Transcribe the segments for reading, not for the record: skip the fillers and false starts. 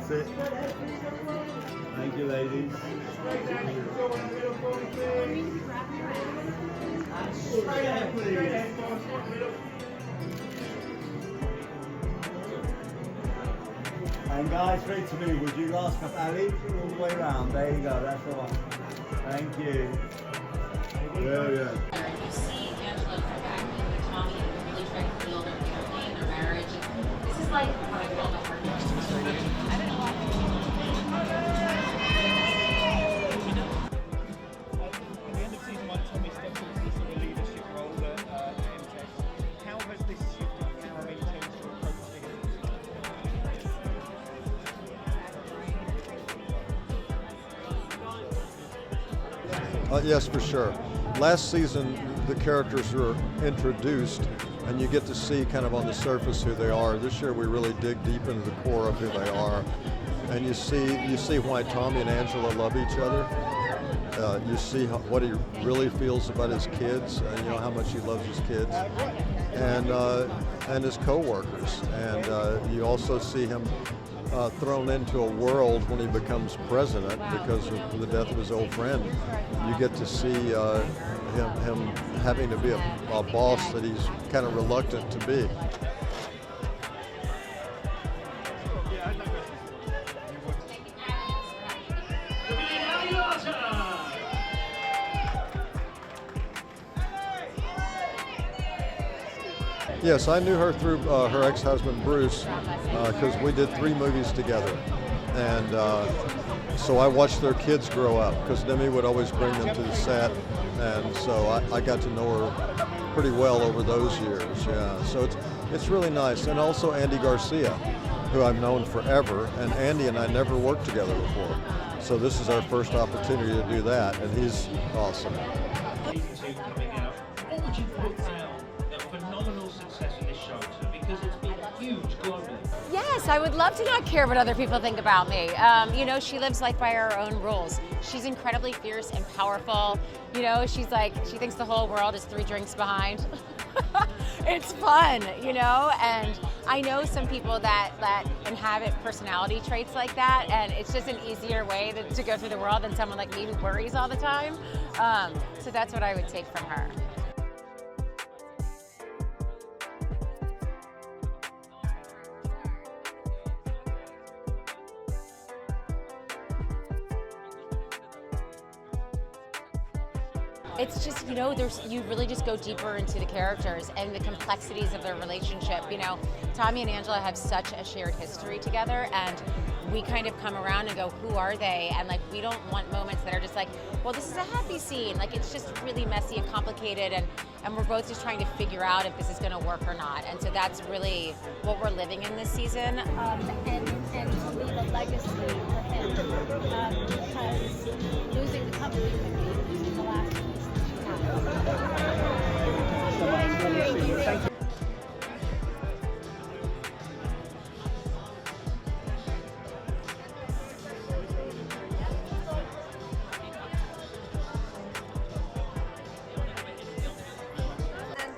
That's it. Thank you, ladies. And guys, straight to me. Would you last up, Ali? All the way around. There you go. That's the one. Thank you. Very good. You see Angela come back with Tommy and really try to build their family and their marriage. This is like what I call the hard story. I don't know why. At the end of season 1, Tommy steps into the sort of leadership role that Em takes. How has this shifted how he tends to approach things? Yes, for sure. Last season, the characters were introduced, and you get to see kind of on the surface who they are. This year, we really dig deep into the core of who they are, and you see why Tommy and Angela love each other. You see what he really feels about his kids, you know, how much he loves his kids, and his co-workers. And you also see him thrown into a world when he becomes president because of the death of his old friend. You get to see him having to be a boss that he's kind of reluctant to be. Yes, I knew her through her ex-husband Bruce because we did 3 movies together, and so I watched their kids grow up because Demi would always bring them to the set, and so I got to know her pretty well over those years. Yeah, so it's really nice, and also Andy Garcia, who I've known forever, and Andy and I never worked together before, so this is our first opportunity to do that, and he's awesome. Season 2 coming out. What would you put down the phenomenal success of this show to? Because it's been huge globally. Yes, I would love to not care what other people think about me. You know, she lives life by her own rules. She's incredibly fierce and powerful. You know, she thinks the whole world is 3 drinks behind. It's fun, you know, and I know some people that inhabit personality traits like that, and it's just an easier way to go through the world than someone like me who worries all the time. So that's what I would take from her. It's just, you know, you really just go deeper into the characters and the complexities of their relationship. You know, Tommy and Angela have such a shared history together, and we kind of come around and go, who are they? And like, we don't want moments that are just like, well, this is a happy scene. Like, it's just really messy and complicated, and we're both just trying to figure out if this is going to work or not. And so that's really what we're living in this season. And to leave a legacy for him, because losing the company would be losing the last piece. Thank you.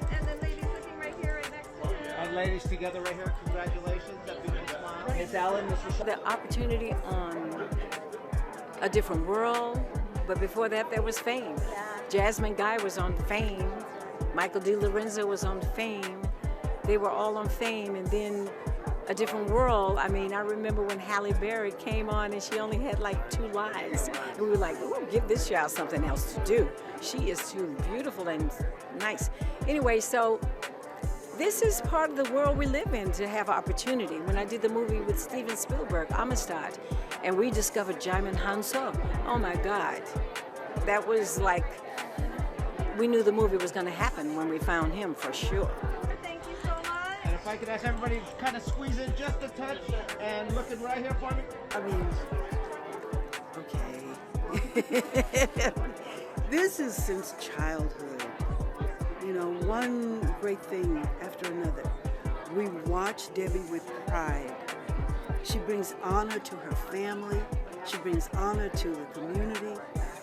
And the ladies looking right here right next to her. And ladies together right here, congratulations. That beautiful smile. Miss Allen, Mr. The opportunity on A Different World, but before that there was Fame. Jasmine Guy was on Fame. Michael DiLorenzo was on Fame. They were all on Fame, and then A Different World. I mean, I remember when Halle Berry came on and she only had like 2 lines. And we were like, ooh, give this child something else to do. She is too beautiful and nice. Anyway, so this is part of the world we live in, to have opportunity. When I did the movie with Steven Spielberg, Amistad, and we discovered Djimon Hounsou, oh my God. That was like, we knew the movie was going to happen when we found him, for sure. Thank you so much. And if I could ask everybody to kind of squeeze in just a touch and looking right here for me. I mean, okay. This is since childhood. You know, one great thing after another. We watch Debbie with pride. She brings honor to her family. She brings honor to the community.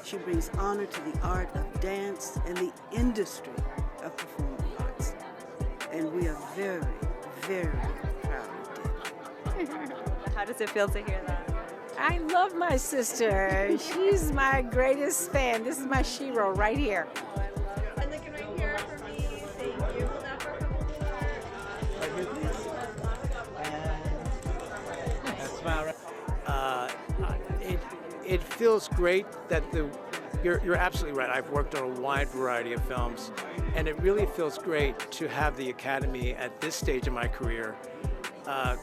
She brings honor to the art of dance and the industry of performing arts. And we are very, very proud of Debbie. How does it feel to hear that? I love my sister. She's my greatest fan. This is my shero right here. And looking right here for me. Thank you. Hold out for a couple It feels great that you're absolutely right. I've worked on a wide variety of films, and it really feels great to have the Academy at this stage of my career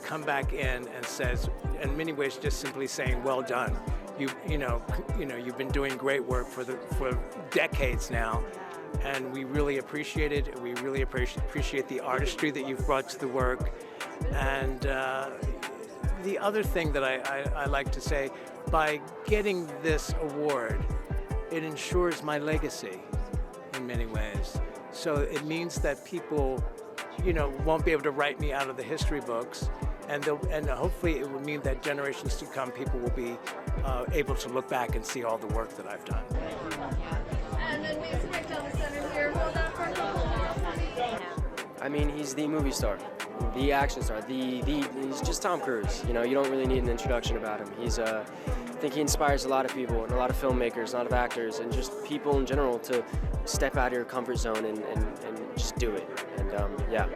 come back in and says, in many ways, just simply saying, "Well done. You've been doing great work for decades now, and we really appreciate it. We really appreciate the artistry that you've brought to the work." And the other thing that I like to say, by getting this award, it ensures my legacy in many ways. So it means that people, won't be able to write me out of the history books, and hopefully it will mean that generations to come, people will be able to look back and see all the work that I've done. And then Mason right down the center here. Hold out for a couple more. I mean, he's the movie star, the action star, he's just Tom Cruise. You don't really need an introduction about him. I think he inspires a lot of people and a lot of filmmakers, a lot of actors, and just people in general to step out of your comfort zone and just do it. And yeah.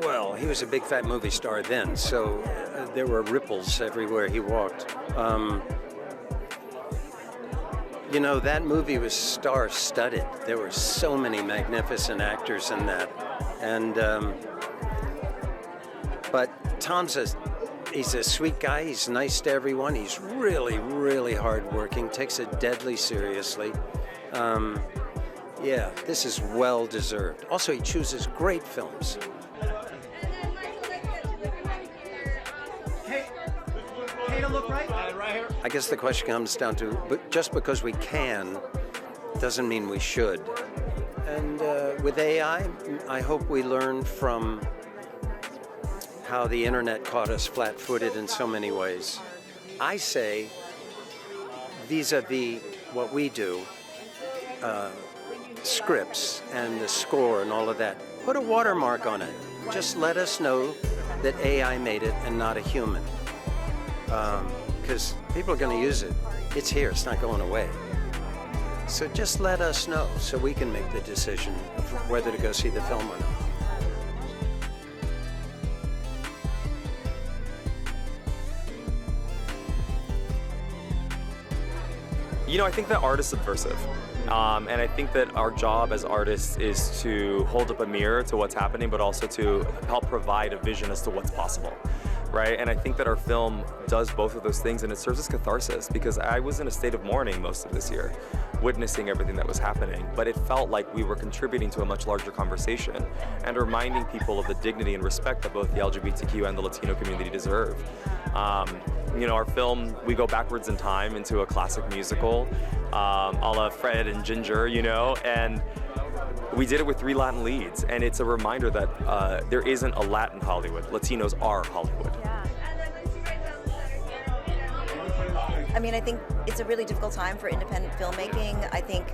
Well, he was a big fat movie star then, so there were ripples everywhere he walked. That movie was star-studded. There were so many magnificent actors in that. And, but Tom's he's a sweet guy. He's nice to everyone. He's really, really hardworking, takes it deadly seriously. Yeah, this is well-deserved. Also, he chooses great films. Look right here. I guess the question comes down to, but just because we can doesn't mean we should. And with AI, I hope we learn from how the internet caught us flat-footed in so many ways. I say, vis-a-vis what we do, scripts and the score and all of that, put a watermark on it. Just let us know that AI made it and not a human. Because people are going to use it. It's here, it's not going away. So just let us know so we can make the decision of whether to go see the film or not. I think that art is subversive. And I think that our job as artists is to hold up a mirror to what's happening, but also to help provide a vision as to what's possible. Right? And I think that our film does both of those things, and it serves as catharsis, because I was in a state of mourning most of this year, witnessing everything that was happening, but it felt like we were contributing to a much larger conversation and reminding people of the dignity and respect that both the LGBTQ and the Latino community deserve. Our film, we go backwards in time into a classic musical, a la Fred and Ginger, and we did it with 3 Latin leads, and it's a reminder that there isn't a Latin Hollywood. Latinos are Hollywood. I mean, I think it's a really difficult time for independent filmmaking. I think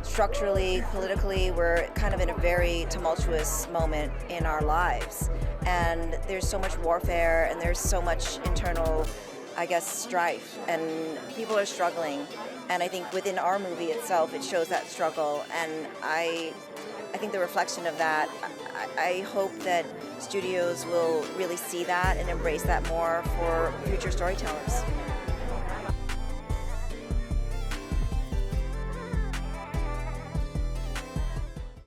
structurally, politically, we're kind of in a very tumultuous moment in our lives. And there's so much warfare and there's so much internal, strife, and people are struggling. And I think within our movie itself, it shows that struggle. And I think the reflection of that, I hope that studios will really see that and embrace that more for future storytellers.